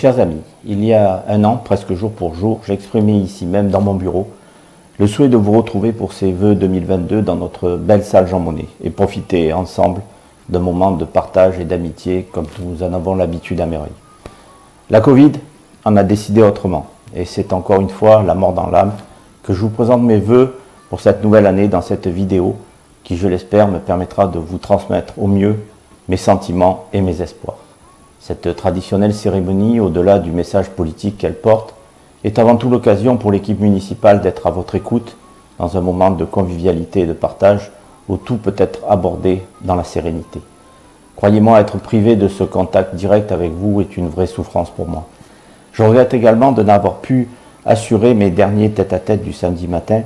chers amis, il y a un an, presque jour pour jour, j'exprimais ici même dans mon bureau le souhait de vous retrouver pour ces vœux 2022 dans notre belle salle Jean Monnet et profiter ensemble d'un moment de partage et d'amitié comme nous en avons l'habitude à Merveille. La Covid en a décidé autrement et c'est encore une fois la mort dans l'âme que je vous présente mes vœux pour cette nouvelle année dans cette vidéo qui, je l'espère, me permettra de vous transmettre au mieux mes sentiments et mes espoirs. Cette traditionnelle cérémonie, au-delà du message politique qu'elle porte, est avant tout l'occasion pour l'équipe municipale d'être à votre écoute dans un moment de convivialité et de partage où tout peut être abordé dans la sérénité. Croyez-moi, être privé de ce contact direct avec vous est une vraie souffrance pour moi. Je regrette également de n'avoir pu assurer mes derniers tête-à-tête du samedi matin,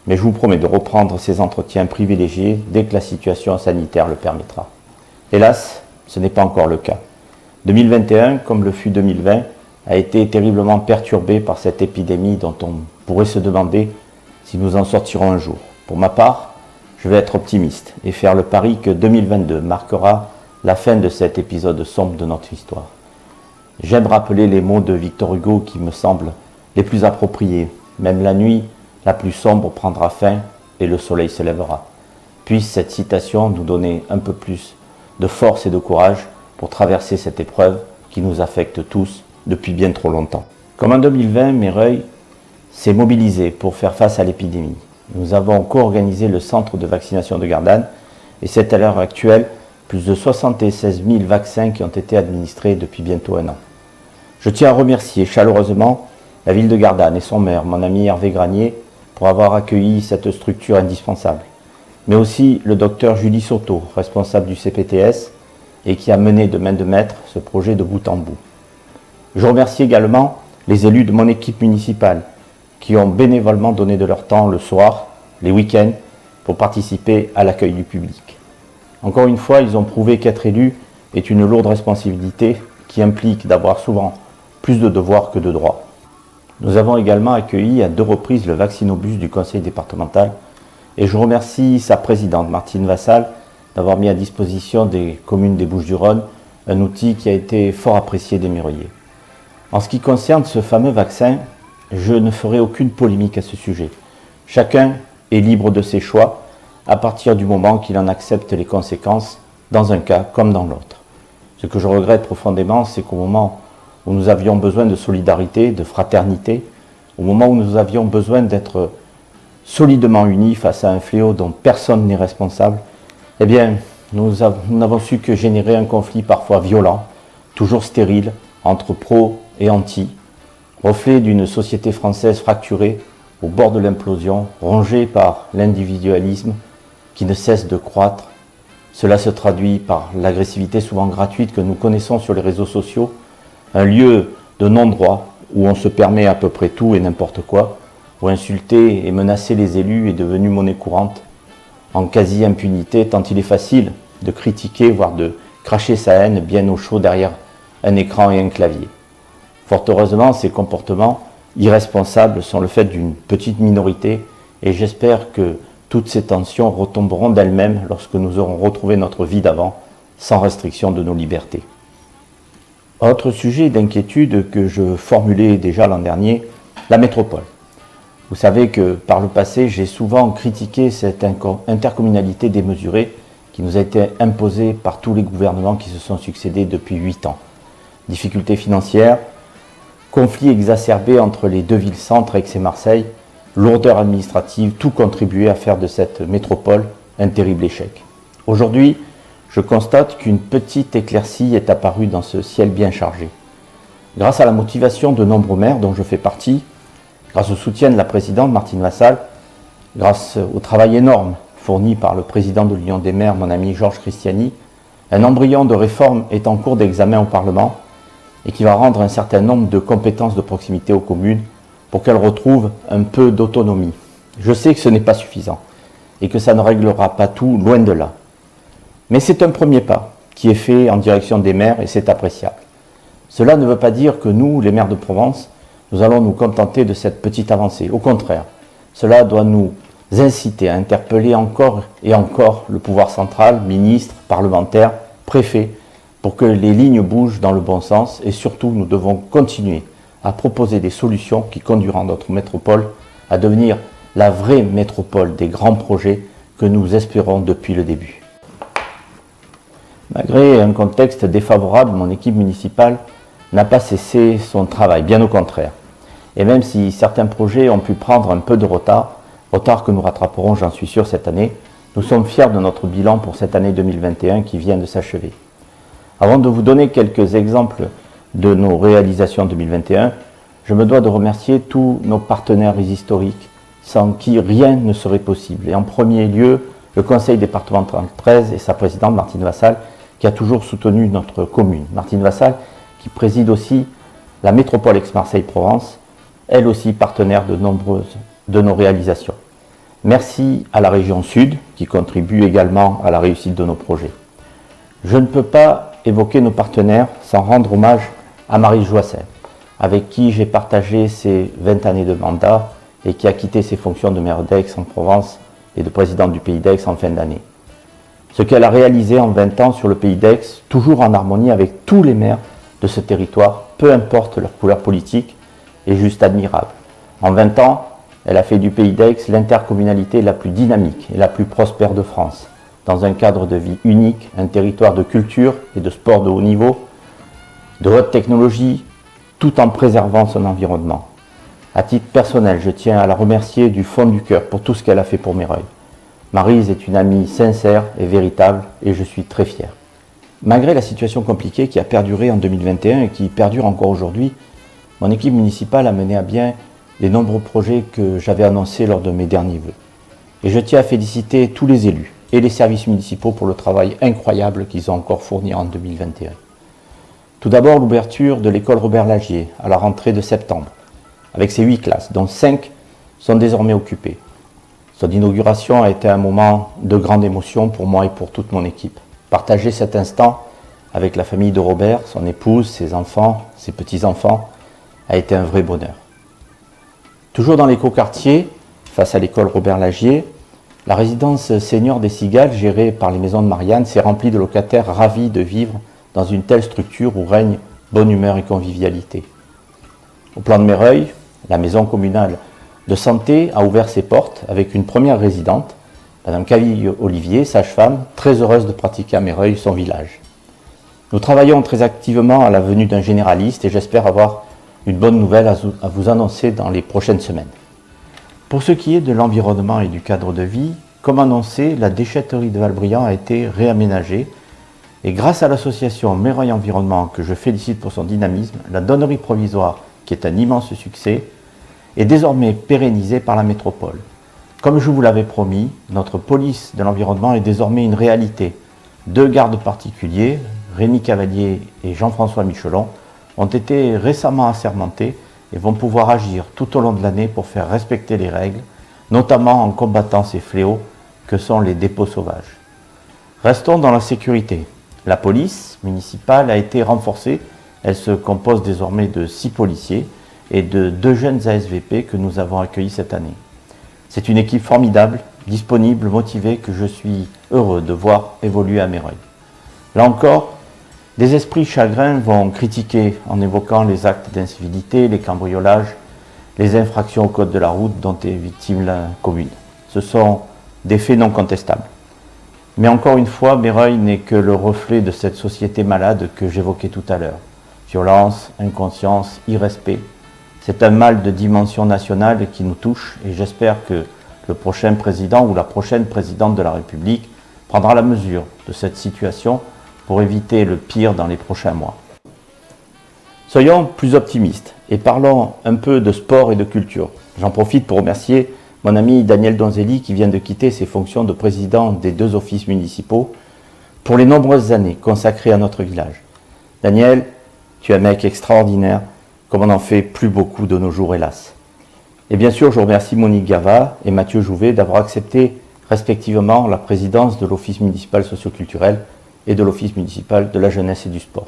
mais je vous promets de reprendre ces entretiens privilégiés dès que la situation sanitaire le permettra. Hélas, ce n'est pas encore le cas. 2021, comme le fut 2020, a été terriblement perturbé par cette épidémie dont on pourrait se demander si nous en sortirons un jour. Pour ma part, je vais être optimiste et faire le pari que 2022 marquera la fin de cet épisode sombre de notre histoire. J'aime rappeler les mots de Victor Hugo qui me semblent les plus appropriés. Même la nuit la plus sombre prendra fin et le soleil se lèvera. Puisse cette citation nous donner un peu plus de force et de courage pour traverser cette épreuve qui nous affecte tous depuis bien trop longtemps. Comme en 2020, Merveille s'est mobilisé pour faire face à l'épidémie. Nous avons co-organisé le centre de vaccination de Gardanne et c'est à l'heure actuelle plus de 76 000 vaccins qui ont été administrés depuis bientôt un an. Je tiens à remercier chaleureusement la ville de Gardanne et son maire, mon ami Hervé Granier, pour avoir accueilli cette structure indispensable, mais aussi le docteur Julie Soto, responsable du CPTS, et qui a mené de main de maître ce projet de bout en bout. Je remercie également les élus de mon équipe municipale qui ont bénévolement donné de leur temps le soir, les week-ends, pour participer à l'accueil du public. Encore une fois, ils ont prouvé qu'être élu est une lourde responsabilité qui implique d'avoir souvent plus de devoirs que de droits. Nous avons également accueilli à 2 reprises le vaccinobus du conseil départemental et je remercie sa présidente Martine Vassal d'avoir mis à disposition des communes des Bouches-du-Rhône un outil qui a été fort apprécié des Méroliers. En ce qui concerne ce fameux vaccin, je ne ferai aucune polémique à ce sujet. Chacun est libre de ses choix à partir du moment qu'il en accepte les conséquences dans un cas comme dans l'autre. Ce que je regrette profondément, c'est qu'au moment où nous avions besoin de solidarité, de fraternité, au moment où nous avions besoin d'être solidement unis face à un fléau dont personne n'est responsable, eh bien, nous n'avons su que générer un conflit parfois violent, toujours stérile, entre pro et anti, reflet d'une société française fracturée, au bord de l'implosion, rongée par l'individualisme qui ne cesse de croître. Cela se traduit par l'agressivité souvent gratuite que nous connaissons sur les réseaux sociaux, un lieu de non-droit où on se permet à peu près tout et n'importe quoi, où insulter et menacer les élus est devenu monnaie courante, en quasi-impunité, tant il est facile de critiquer, voire de cracher sa haine bien au chaud derrière un écran et un clavier. Fort heureusement, ces comportements irresponsables sont le fait d'une petite minorité et j'espère que toutes ces tensions retomberont d'elles-mêmes lorsque nous aurons retrouvé notre vie d'avant, sans restriction de nos libertés. Autre sujet d'inquiétude que je formulais déjà l'an dernier, la métropole. Vous savez que par le passé, j'ai souvent critiqué cette intercommunalité démesurée qui nous a été imposée par tous les gouvernements qui se sont succédés depuis 8 ans. Difficultés financières, conflits exacerbés entre les 2 villes-centres, Aix et Marseille, lourdeur administrative, tout contribuait à faire de cette métropole un terrible échec. Aujourd'hui, je constate qu'une petite éclaircie est apparue dans ce ciel bien chargé. Grâce à la motivation de nombreux maires dont je fais partie, grâce au soutien de la présidente Martine Vassal, grâce au travail énorme fourni par le président de l'Union des maires, mon ami Georges Christiani, un embryon de réforme est en cours d'examen au Parlement et qui va rendre un certain nombre de compétences de proximité aux communes pour qu'elles retrouvent un peu d'autonomie. Je sais que ce n'est pas suffisant et que ça ne réglera pas tout, loin de là. Mais c'est un premier pas qui est fait en direction des maires et c'est appréciable. Cela ne veut pas dire que nous, les maires de Provence, nous allons nous contenter de cette petite avancée. Au contraire, cela doit nous inciter à interpeller encore et encore le pouvoir central, ministres, parlementaires, préfets, pour que les lignes bougent dans le bon sens et surtout nous devons continuer à proposer des solutions qui conduiront notre métropole à devenir la vraie métropole des grands projets que nous espérons depuis le début. Malgré un contexte défavorable, mon équipe municipale n'a pas cessé son travail, bien au contraire. Et même si certains projets ont pu prendre un peu de retard que nous rattraperons, j'en suis sûr, cette année, nous sommes fiers de notre bilan pour cette année 2021 qui vient de s'achever. Avant de vous donner quelques exemples de nos réalisations 2021, je me dois de remercier tous nos partenaires historiques, sans qui rien ne serait possible. Et en premier lieu, le conseil départemental 13 et sa présidente Martine Vassal, qui a toujours soutenu notre commune. Martine Vassal, qui préside aussi la métropole Aix-Marseille-Provence, elle aussi partenaire de nombreuses de nos réalisations. Merci à la région Sud, qui contribue également à la réussite de nos projets. Je ne peux pas évoquer nos partenaires sans rendre hommage à Maryse Joissin, avec qui j'ai partagé ces 20 années de mandat et qui a quitté ses fonctions de maire d'Aix-en-Provence et de présidente du Pays d'Aix en fin d'année. Ce qu'elle a réalisé en 20 ans sur le Pays d'Aix, toujours en harmonie avec tous les maires de ce territoire, peu importe leur couleur politique, est juste admirable. En 20 ans, elle a fait du Pays d'Aix l'intercommunalité la plus dynamique et la plus prospère de France, dans un cadre de vie unique, un territoire de culture et de sport de haut niveau, de haute technologie, tout en préservant son environnement. À titre personnel, je tiens à la remercier du fond du cœur pour tout ce qu'elle a fait pour Meyreuil. Maryse est une amie sincère et véritable et je suis très fier. Malgré la situation compliquée qui a perduré en 2021 et qui perdure encore aujourd'hui, mon équipe municipale a mené à bien les nombreux projets que j'avais annoncés lors de mes derniers vœux. Et je tiens à féliciter tous les élus et les services municipaux pour le travail incroyable qu'ils ont encore fourni en 2021. Tout d'abord, l'ouverture de l'école Robert Lagier à la rentrée de septembre, avec ses 8 classes, dont 5 sont désormais occupées. Son inauguration a été un moment de grande émotion pour moi et pour toute mon équipe. Partager cet instant avec la famille de Robert, son épouse, ses enfants, ses petits-enfants, a été un vrai bonheur. Toujours dans l'écoquartier, face à l'école Robert Lagier, la résidence senior des Cigales, gérée par les Maisons de Marianne, s'est remplie de locataires ravis de vivre dans une telle structure où règne bonne humeur et convivialité. Au plan de Meyreuil, la maison communale de santé a ouvert ses portes avec une première résidente, Madame Camille Olivier, sage-femme, très heureuse de pratiquer à Meyreuil son village. Nous travaillons très activement à la venue d'un généraliste et j'espère avoir une bonne nouvelle à vous annoncer dans les prochaines semaines. Pour ce qui est de l'environnement et du cadre de vie, comme annoncé, la déchetterie de Valbriand a été réaménagée et grâce à l'association Meyreuil Environnement, que je félicite pour son dynamisme, la donnerie provisoire, qui est un immense succès, est désormais pérennisée par la métropole. Comme je vous l'avais promis, notre police de l'environnement est désormais une réalité. 2 gardes particuliers, Rémi Cavalier et Jean-François Michelon, ont été récemment assermentés et vont pouvoir agir tout au long de l'année pour faire respecter les règles, notamment en combattant ces fléaux que sont les dépôts sauvages. Restons dans la sécurité. La police municipale a été renforcée. Elle se compose désormais de 6 policiers et de 2 jeunes ASVP que nous avons accueillis cette année. C'est une équipe formidable, disponible, motivée, que je suis heureux de voir évoluer à Meyreuil. Là encore, des esprits chagrins vont critiquer en évoquant les actes d'incivilité, les cambriolages, les infractions au code de la route dont est victime la commune. Ce sont des faits non contestables. Mais encore une fois, Meyreuil n'est que le reflet de cette société malade que j'évoquais tout à l'heure. Violence, inconscience, irrespect. C'est un mal de dimension nationale qui nous touche et j'espère que le prochain président ou la prochaine présidente de la République prendra la mesure de cette situation pour éviter le pire dans les prochains mois. Soyons plus optimistes et parlons un peu de sport et de culture. J'en profite pour remercier mon ami Daniel Donzelli qui vient de quitter ses fonctions de président des 2 offices municipaux pour les nombreuses années consacrées à notre village. Daniel, tu es un mec extraordinaire, comme on n'en fait plus beaucoup de nos jours, hélas. Et bien sûr, je remercie Monique Gava et Mathieu Jouvet d'avoir accepté respectivement la présidence de l'Office municipal socio-culturel et de l'Office municipal de la jeunesse et du sport.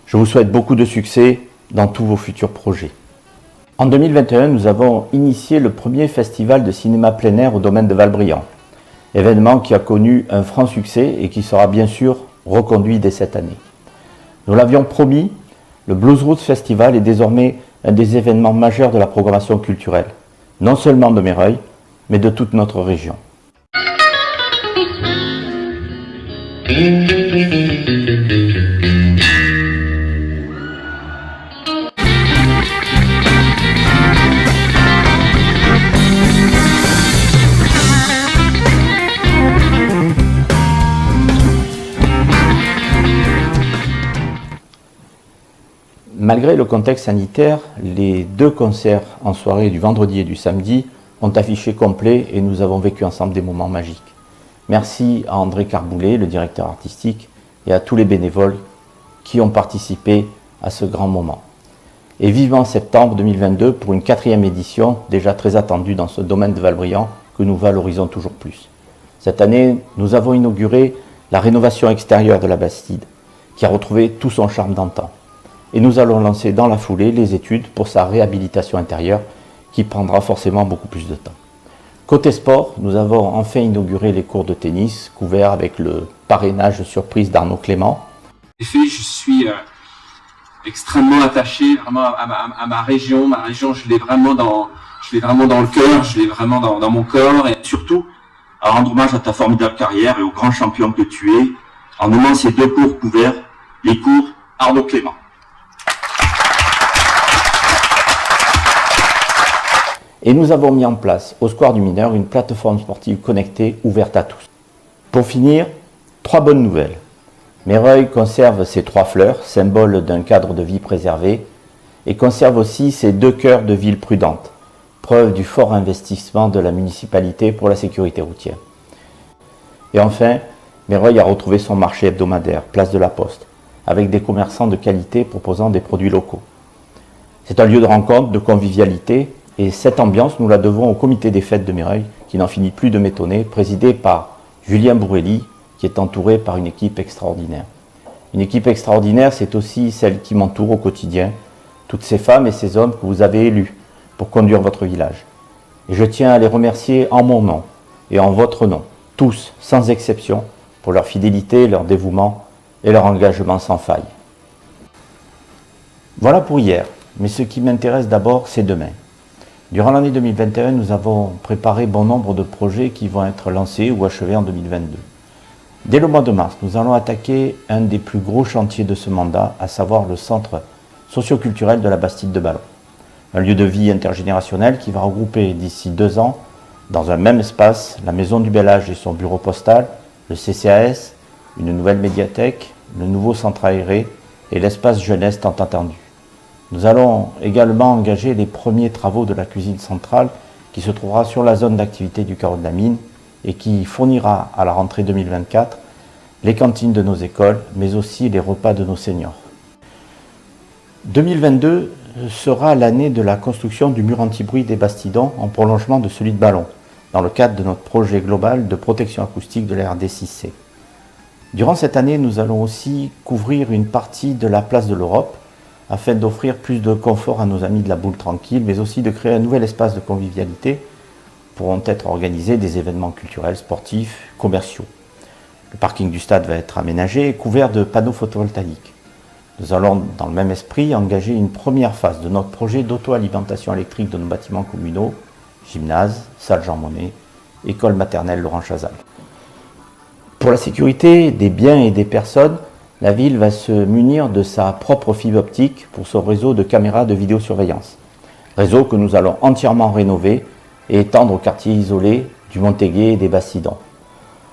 Je vous souhaite beaucoup de succès dans tous vos futurs projets. En 2021, nous avons initié le premier festival de cinéma plein air au domaine de Valbriand, événement qui a connu un franc succès et qui sera bien sûr reconduit dès cette année. Nous l'avions promis, le Blues Roots Festival est désormais un des événements majeurs de la programmation culturelle, non seulement de Meyreuil, mais de toute notre région. Malgré le contexte sanitaire, les 2 concerts en soirée du vendredi et du samedi ont affiché complet et nous avons vécu ensemble des moments magiques. Merci à André Carboulet, le directeur artistique, et à tous les bénévoles qui ont participé à ce grand moment. Et vivement septembre 2022 pour une 4e édition, déjà très attendue dans ce domaine de Valbriand, que nous valorisons toujours plus. Cette année, nous avons inauguré la rénovation extérieure de la Bastide, qui a retrouvé tout son charme d'antan. Et nous allons lancer dans la foulée les études pour sa réhabilitation intérieure, qui prendra forcément beaucoup plus de temps. Côté sport, nous avons enfin inauguré les cours de tennis, couverts avec le parrainage surprise d'Arnaud Clément. En effet, je suis extrêmement attaché vraiment à ma région. Ma région, je l'ai vraiment dans le cœur, je l'ai vraiment dans mon corps, et surtout à rendre hommage à ta formidable carrière et au grand champion que tu es, en nommant ces 2 cours couverts, les cours Arnaud Clément. Et nous avons mis en place au Square du Mineur une plateforme sportive connectée ouverte à tous. Pour finir, 3 bonnes nouvelles. Meyreuil conserve ses 3 fleurs, symbole d'un cadre de vie préservé, et conserve aussi ses 2 cœurs de ville prudente, preuve du fort investissement de la municipalité pour la sécurité routière. Et enfin, Meyreuil a retrouvé son marché hebdomadaire, place de la Poste, avec des commerçants de qualité proposant des produits locaux. C'est un lieu de rencontre, de convivialité, et cette ambiance, nous la devons au comité des fêtes de Meyreuil, qui n'en finit plus de m'étonner, présidé par Julien Bourrelli, qui est entouré par une équipe extraordinaire. Une équipe extraordinaire, c'est aussi celle qui m'entoure au quotidien, toutes ces femmes et ces hommes que vous avez élus pour conduire votre village. Et je tiens à les remercier en mon nom et en votre nom, tous, sans exception, pour leur fidélité, leur dévouement et leur engagement sans faille. Voilà pour hier, mais ce qui m'intéresse d'abord, c'est demain. Durant l'année 2021, nous avons préparé bon nombre de projets qui vont être lancés ou achevés en 2022. Dès le mois de mars, nous allons attaquer un des plus gros chantiers de ce mandat, à savoir le centre socio-culturel de la Bastide de Ballon. Un lieu de vie intergénérationnel qui va regrouper d'ici 2 ans, dans un même espace, la Maison du Bel Âge et son bureau postal, le CCAS, une nouvelle médiathèque, le nouveau centre aéré et l'espace jeunesse tant attendu. Nous allons également engager les premiers travaux de la cuisine centrale qui se trouvera sur la zone d'activité du carreau de la mine et qui fournira à la rentrée 2024 les cantines de nos écoles, mais aussi les repas de nos seniors. 2022 sera l'année de la construction du mur anti-bruit des Bastidons en prolongement de celui de Ballon, dans le cadre de notre projet global de protection acoustique de la RD 6C. Durant cette année, nous allons aussi couvrir une partie de la place de l'Europe, afin d'offrir plus de confort à nos amis de la boule tranquille, mais aussi de créer un nouvel espace de convivialité. Pourront être organisés des événements culturels, sportifs, commerciaux. Le parking du stade va être aménagé et couvert de panneaux photovoltaïques. Nous allons, dans le même esprit, engager une première phase de notre projet d'auto-alimentation électrique de nos bâtiments communaux, gymnase, salle Jean Monnet, école maternelle Laurent Chazal. Pour la sécurité des biens et des personnes, la ville va se munir de sa propre fibre optique pour son réseau de caméras de vidéosurveillance. Réseau que nous allons entièrement rénover et étendre aux quartiers isolés du Montégué et des Bastidons.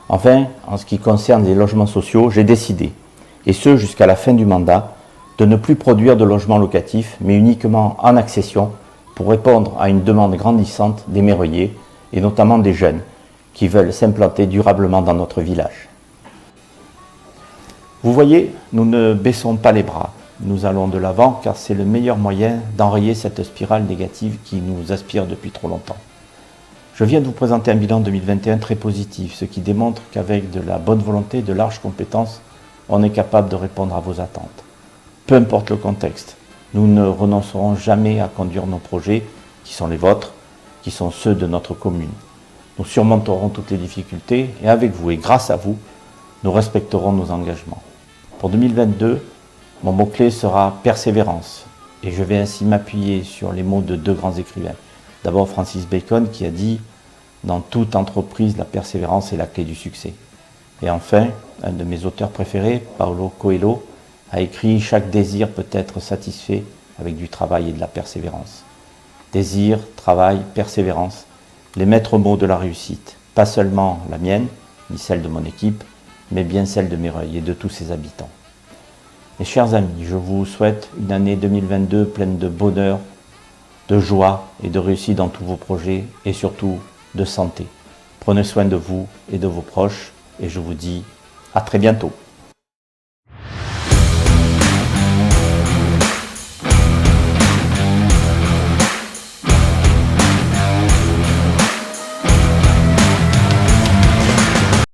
Enfin, en ce qui concerne les logements sociaux, j'ai décidé, et ce jusqu'à la fin du mandat, de ne plus produire de logements locatifs, mais uniquement en accession pour répondre à une demande grandissante des Meyreuillais et notamment des jeunes qui veulent s'implanter durablement dans notre village. Vous voyez, nous ne baissons pas les bras. Nous allons de l'avant car c'est le meilleur moyen d'enrayer cette spirale négative qui nous aspire depuis trop longtemps. Je viens de vous présenter un bilan 2021 très positif, ce qui démontre qu'avec de la bonne volonté et de larges compétences, on est capable de répondre à vos attentes. Peu importe le contexte, nous ne renoncerons jamais à conduire nos projets, qui sont les vôtres, qui sont ceux de notre commune. Nous surmonterons toutes les difficultés et avec vous et grâce à vous, nous respecterons nos engagements. Pour 2022, Mon mot-clé sera persévérance, et je vais ainsi m'appuyer sur les mots de deux grands écrivains. D'abord Francis Bacon qui a dit « Dans toute entreprise, la persévérance est la clé du succès ». Et enfin, un de mes auteurs préférés, Paulo Coelho, a écrit « Chaque désir peut être satisfait avec du travail et de la persévérance ». Désir, travail, persévérance, les maîtres mots de la réussite, pas seulement la mienne, ni celle de mon équipe, mais bien celle de Mireuil et de tous ses habitants. Mes chers amis, je vous souhaite une année 2022 pleine de bonheur, de joie et de réussite dans tous vos projets et surtout de santé. Prenez soin de vous et de vos proches et je vous dis à très bientôt.